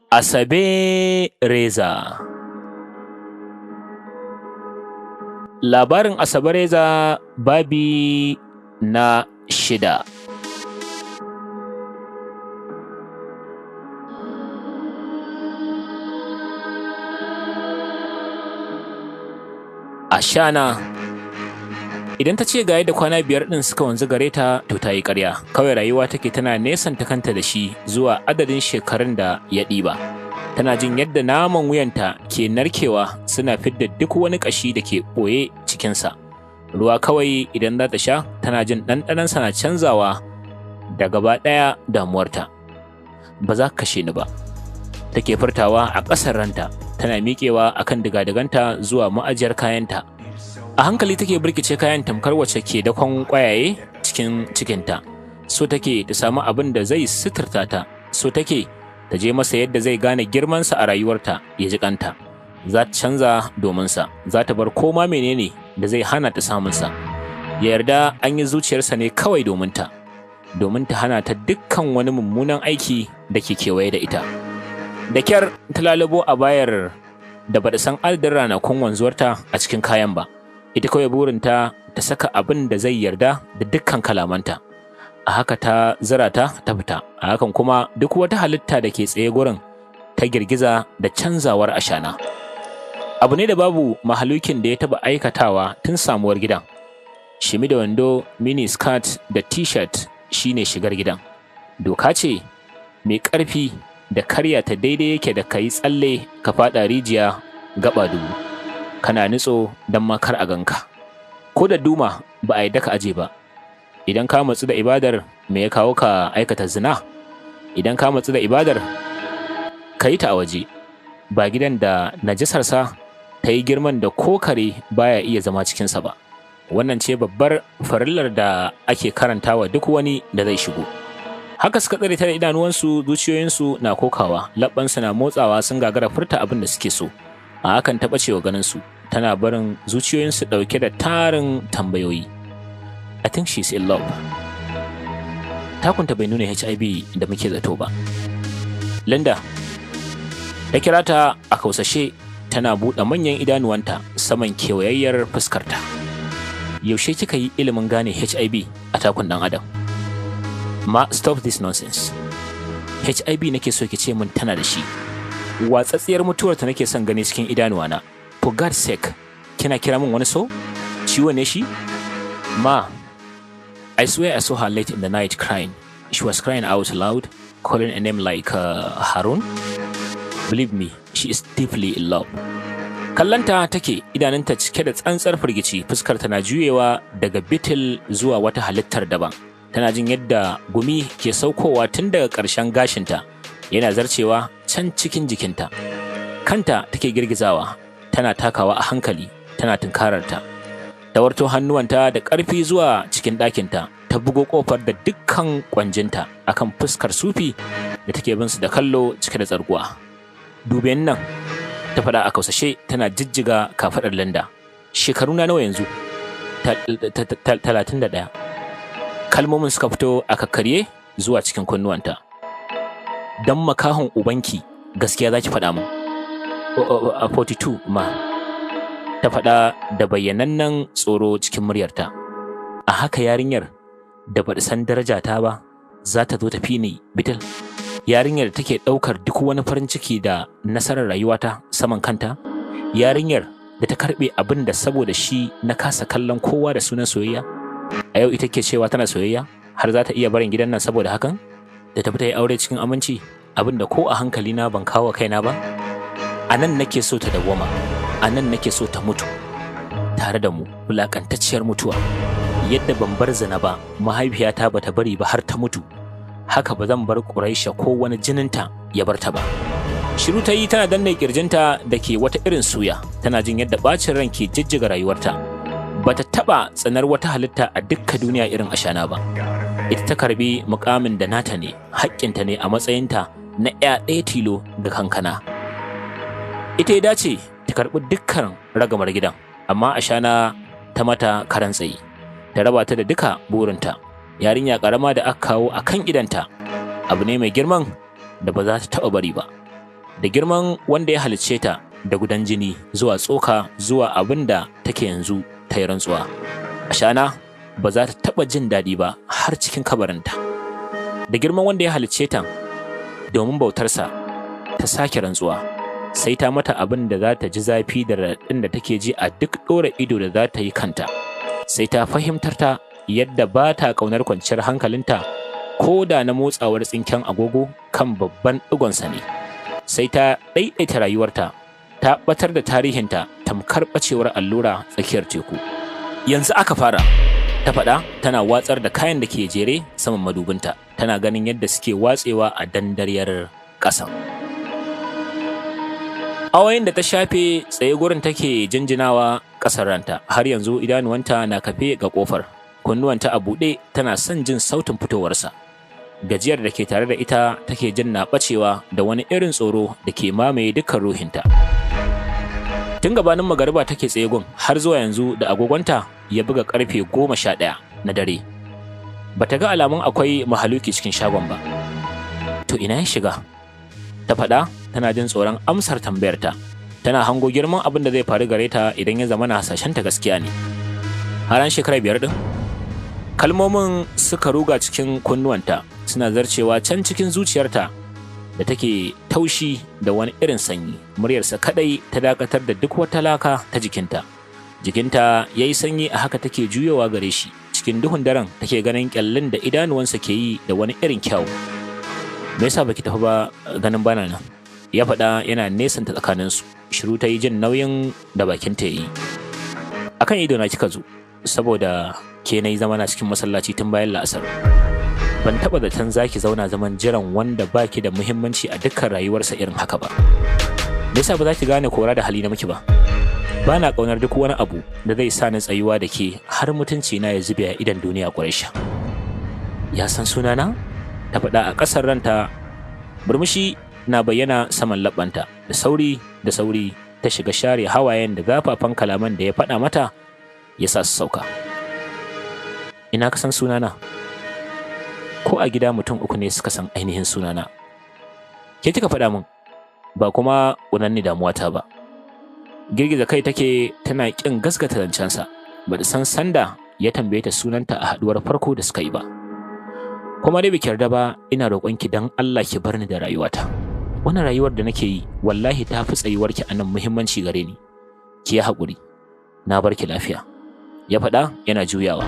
ASABE REZA. Labarin ASABE REZA babi na 6. Ashana idan ta ce ga yadda kwana 5 ɗin suka wanzu gare ta to ta yi ƙarya, kawai rayuwa take tana nesanta kanta da shi zuwa adadin shekarun da ya ɗiba. Tana jin yadda naman wuyanta ke narkewa suna fidda duk wani ƙashi da ke ɓoye cikinsa. Ruwa kawai idan za ta sha tana jin ɗanɗanonsa na canzawa da gaba ɗaya damuwarta. Ba za ka kashe ni ba, take furtawa a ƙasar ranta, tana miƙewa akan diga-diganta zuwa ma'ajiyar kayanta. A hankali take birkice kayan tamkar wacce ke dakon ƙwayaye cikin cikinta. So take ta samu abin da zai suturta ta, so take ta je masa yadda zai gane girmansa a rayuwarta ya ji kanta. Za ta canza dominsa, za ta bar koma menene da zai hana ta samunsa. Ya yarda an yi zuciyarsa ne kawai domin ta hana ta dukkan wani mummunan aiki da ke kewaye da ita. Da kyar ta lalubo a bayar da ba ta san adadin ranakun wanzuwarta a cikin kayan ba. Ita kawai burinta ta saka abin da zai yarda da dukkan kalamanta. A haka ta zira ta fita, a hakan kuma duk wata halitta da ke tsaye gurin ta girgiza da canzawar ashana. Abu ne da babu mahalukin da ya taba aikatawa tun samuwar gidan. Shimi da wando, mini skirt da t-shirt shine shigar gidan. Doka ce mai ƙarfi da karya ta daidai yake da ka yi tsalle ka faɗa rijiya gaba dubu. Kana nitso don makar a ganka. Ko da duma ba a yi daka aje ba. Idan ka matsu da ibadar, me ya kawo ka aikata zina? Idan ka matsu da ibadar, ka yi ta a waje. Ba gidan da najisarsa ta yi girman da ko kare baya iya zama cikinsa ba. Wannan ce babbar farillar da ake karantawa duk wani da zai shigo. Haka suka tsare ta da idanuwansu, zuciyoyinsu na kokawa, labbansu na motsawa sun gagara furta abin da suke so. A hakan ta ɓacewa ganinsu, tana barin zuciyoyinsu ɗauke da tarin tambayoyi. I think she's in love. Takunta bai nuna HIV da muke zato ba. Linda ta kira ta a kausashe, tana buɗe manyan idanuwanta saman kewayayyar fuskarta. Yaushe kika yi ilimin gane HIV a takun ɗan adam? Ma, stop this nonsense. HIV nake so ki ce min tana da shi. Watsatsiyar mutuwarta nake son gani cikin idanuwana. For God's sake, kina kira min wani so? Ciwo ne shi? Ma, I swear I saw her late in the night crying. She was crying out loud, calling a name like Harun. Believe me, she is deeply in love. Kallanta take, idanunta cike da tsantsar firgici, fuskarta na juyewa daga bitil zuwa wata halittar daban. Tana jin yadda gumi ke saukowa tun daga ƙarshen gashinta, yana zarcewa can cikin jikinta. Kanta take girgizawa, tana takawa a hankali, tana tunkararta. Ta warto hannuwanta da ƙarfi zuwa cikin ɗakinta, ta bugo ƙofar da dukkan ƙwanjinta akan fuskar sufi da take bin su da kallo cike da tsarguwa. Duben nan, ta faɗa a kausashe tana jijjiga kafaɗar Linda. Shekaruna nawa yanzu? 31. Kalmomin suka fito a kakkarye zuwa cikin kunnuwanta. Dan makahon ubanki gaskiya zaki faɗa min. 42 ma. Ta faɗa da bayyanannen tsoro cikin muryarta. A haka yarinyar da bata san darajata ba za ta zo tafi ni bitil. Yarinyar da take ɗaukar duk wani farin ciki da nasarar rayuwata saman kanta. Yarinyar da ta karɓe abin da saboda shi na kasa kallon kowa da sunan soyayya. A yau ita ke cewa tana soyayya har za ta iya barin gidan nan saboda hakan? Da tafi ta yi aure cikin aminci, abin da ko a hankali na ban kawo kaina ba? A nan nake so ta dawwama, a nan nake so ta mutu tare da mu, wulaƙantacciyar mutuwa. Yadda ban bar zina ba, mahaifiyata ba ta bari ba har ta mutu, haka ba zan bar Quraisha ko wani jininta ya bar ta ba. Shiru ta yi tana danne kirjinta da ke wata irin suya, tana jin yadda bacin ran ke jijjiga rayuwarta. Bata taɓa tsanar wata halitta a dukka duniya irin ashana ba. Ita ta karbi mukamin da nata ne, haƙƙinta ne a matsayinta na ɗaya tilo ga kankana. Ita ya dace ta karɓi dukkan ragamar gidan, amma ashana ta mata karan tsayi, ta raba ta da duka burinta. Yarinya ƙarama da aka kawo a kan idanta, abu ne mai girman da ba za ta taɓa bari ba. da girman wanda ya halicce ta da gudan jini zuwa tsoka zuwa abin da take yanzu ta yi rantsuwa. Ashana ba za ta taɓa jin daɗi ba har cikin kabarinta. Da girman wanda ya halicce ta domin bautarsa ta sake rantsuwa, sai ta mata abin da za ta ji zafi da raɗin da take ji a duk ɗora ido da za ta yi kanta, sai ta fahimtar ta yadda ba ta ƙaunar kwanciyar hankalinta ko da na motsawar tsinken agogo kan babban ɗigonsa ne, sai ta ɗaiɗaita rayuwarta, ta ɓatar da tarihinta tamkar ɓacewar allura tsakiyar teku. Yanzu aka fara, ta faɗa tana watsar da kayan da ke jere saman madubinta, tana ganin yadda suke watsewa a dandaryar ƙasan. Awayin da ta shafe tsaye gurin take jinjinawa ƙasar ranta, har yanzu idanuwanta na kafe ga ƙofar, kunnuwanta a buɗe tana son jin sautin fitowarsa. Gajiyar da ke tare da ita take jin na ɓacewa da wani irin tsoro da ke mamaye dukkan ruhinta. Tun gabanin magariba take tsaye gun har zuwa yanzu da agogonta ya buga karfe 11 na dare. Bata ga alamun akwai mahaluki cikin shagon ba. To ina ya shiga? Ta faɗa tana jin tsoron amsar tambayarta. Tana hango girman abin da zai faru gare ta idan ya zama na hasashenta gaskiya ne. Har an shekara 5 din? Kalmomin suka ruga cikin kunnuwanta, suna zarcewa can cikin zuciyarta da take taushi da wani irin sanyi. Muryarsa kadai ta dakatar da duk wata laka ta jikinta. Jikinta ya yi sanyi, a haka take juyowa gare shi. Cikin duhun daren take ganin kyallin da idanuwansa ke yi da wani irin kyau. Me yasa baki tafi ba ganin bana nan? Ya faɗa yana nesanta tsakaninsu. Shiru ta yi jin nauyin da bakinta ya yi. Akan idona kika zo, saboda ke na yi zamana cikin masallaci tun bayan la'asar. Ban taɓa zaton za ki zauna zaman jiran wanda baki da muhimmanci a dukkan rayuwarsa irin haka ba. Me yasa ba za ki gane kora da hali na miki ba? Ba na ƙaunar duk wani abu da zai sa ni tsayuwa da ke har mutunci na ya zube a idan duniya Quraisha. Ya san sunana? Ta faɗa a ƙasar ranta. Burmushi na bayyana saman labbanta. Da sauri ta shiga share hawayen da zafafan kalaman da ya faɗa mata ya sa su sauka. Ina ka san sunana? Ko a gida mutum 3 ne suka san ainihin sunana. Ke kika faɗa min, ba kuma unanni damuwata ba. Girgiza kai take tana ƙin gaskata zancensa. Ba ta san sanda ya tambaye ta sunanta a haɗuwar farko da suka yi ba. Kuma dai biki yarda ba, ina roƙonki dan Allah ki bar ni da rayuwata. Wannan rayuwar da nake yi wallahi ta fi tsayuwarki a nan muhimmanci gare ni. Ki yi haƙuri, na barki lafiya. Ya faɗa yana juyawa.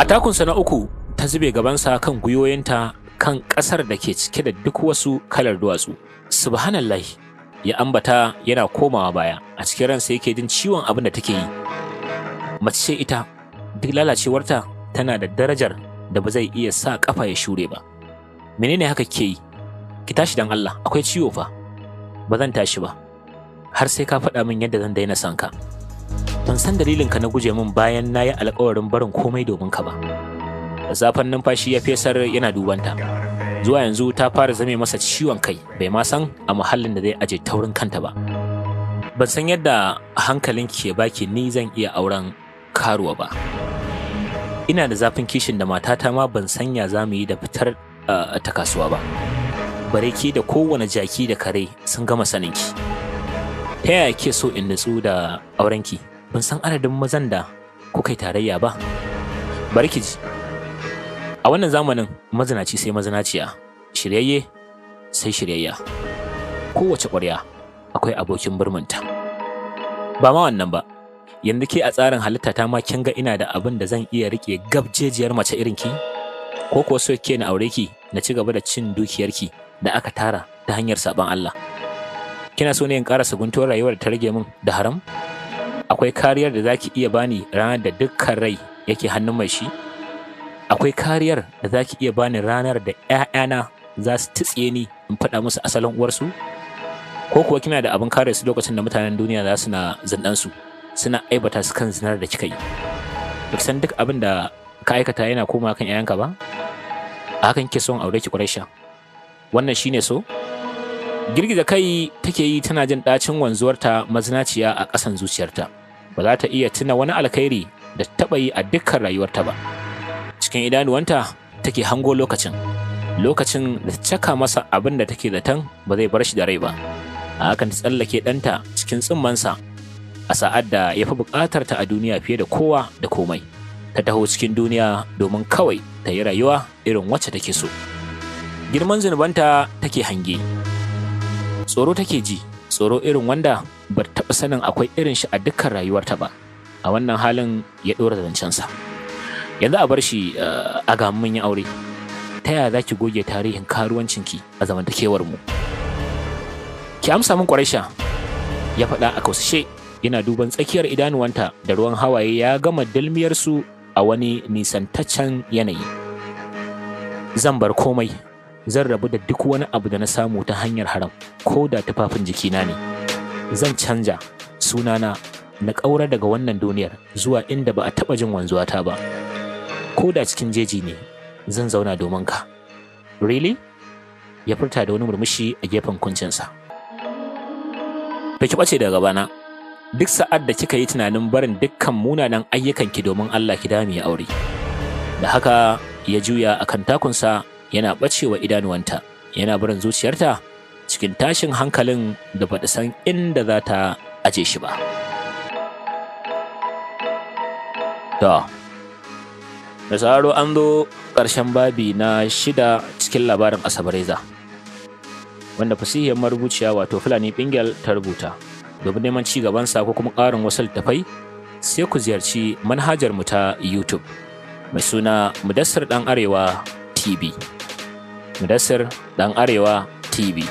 A takunsa na 3 ta zube gabansa kan gwiwoyinta kan ƙasar da ke cike da duk wasu kalar duwatsu. Subhanallahi, ya ambata yana komawa baya. A cikin ransa yake jin ciwon abin da take yi. Mace ce ita, duk lalacewarta tana da darajar da ba zai iya sa kafa ya shure ba. Menene haka ke yi? Ki tashi dan Allah, akwai ciwo fa. Ba zan tashi ba har sai ka faɗa min yadda zan daina son ka. Ban san dalilinka na guje min bayan na yi alƙawarin barin komai domin ka ba. Da zafin numfashi ya fesar yana dubanta. Zuwa yanzu ta fara zame masa ciwon kai, bai ma san a muhallin da zai aje taurin kanta ba. Ban san yadda hankalinki ke baki ni zan iya auren karuwa ba. Ina da zafin kishin da matata ma ban sanya za mu yi da fitar ta kasuwa ba. Bare ki da kowane jaki da kare sun gama saninki. Ta yaya ke so in nutsu da aurenki? Ban san adadin mazan da kuka yi tarayya ba. Bari ki ji. A wannan zamanin mazinaci sai mazinaciya, shiryayye sai shiryayya. Kowace ƙwarya akwai abokin burminta. Ba ma wannan ba, yanzu ke a tsarin halitta ta ma kin ga ina da abin da zan iya rike gabjejiyar mace irin ki? Ko kuwa so ke na aure ki na ci gaba da cin dukiyarki da aka tara ta hanyar saban Allah? Kina so ne in ƙara guntuwar rayuwar da ta rage min da haram? Akwai kariyar da zaki iya bani ranar da dukkan rai yake hannun mai shi? Akwai kariyar da zaki iya bani ranar da ƴaƴana za su tsiye ni in faɗa musu asalin uwarsu? Ko kuwa kina da abin kare su lokacin da mutanen duniya za su na zindan su, suna aibata su kan zinar da kika yi? Duk san duk abin da ka aikata yana komawa kan ƴaƴanka ba? A hakan kike son aure ki Quraisha? Wannan shine so? Girgiza kai take yi tana jin ɗacin wanzuwarta mazinaciya a ƙasan zuciyarta. Ba za ta iya tuna wani alkhairi da taɓa yi a dukkan rayuwarta ba. Cikin idanuwanta take hango lokacin. lokacin da ta caka masa abin da take zaton ba zai bar shi da rai ba. A hakan ta tsallake ɗanta cikin tsimmansa a sa'ad da ya fi buƙatar ta a duniya fiye da kowa da komai. Ta taho cikin duniya domin kawai ta yi rayuwa irin wacce take so. Girman zunubanta take hange. Tsoro take ji, tsoro irin wanda ba ta taɓa sanin akwai irin shi a dukkan rayuwarta ba. A wannan halin ya ɗora zancensa. Yanzu a bar shi a ga mun yi aure. Ta yaya za ki goge tarihin karuwancinki a zamantakewar mu? Ki amsa min Quraisha, ya faɗa a kausashe, yana duban tsakiyar idanuwanta da ruwan hawaye ya gama dalmiyarsu a wani nisantaccen yanayi. Zan bar komai, zan rabu da duk wani abu da na samu ta hanyar haram, ko da tufafin jikina ne. Zan canja sunana na ƙaura daga wannan duniyar zuwa inda ba a taɓa jin wanzuwata ba. Ko da cikin jeji ne, zan zauna domin ka. Really? Ya furta da wani murmushi a gefen kuncinsa. Ki ɓace daga gabana. Duk sa'ad da kika yi tunanin barin dukkan munanan ayyukanki domin Allah ki dami ya aure. Da haka ya juya akan takunsa yana ɓacewa idanuwanta, yana barin zuciyarta cikin tashin hankalin da bata san inda za ta aje shi ba. To, da sauraro an zo ƙarshen babi na 6 cikin labarin ASABE REZA, wanda fasihiyar marubuciya wato Fulani Bingel ta rubuta. Domin neman ci gabansa ko kuma ƙarin wasu littattafai, sai ku ziyarci manhajar mu ta YouTube mai suna Mudassir Dan Arewa TV. Mudassir Dan Arewa TV.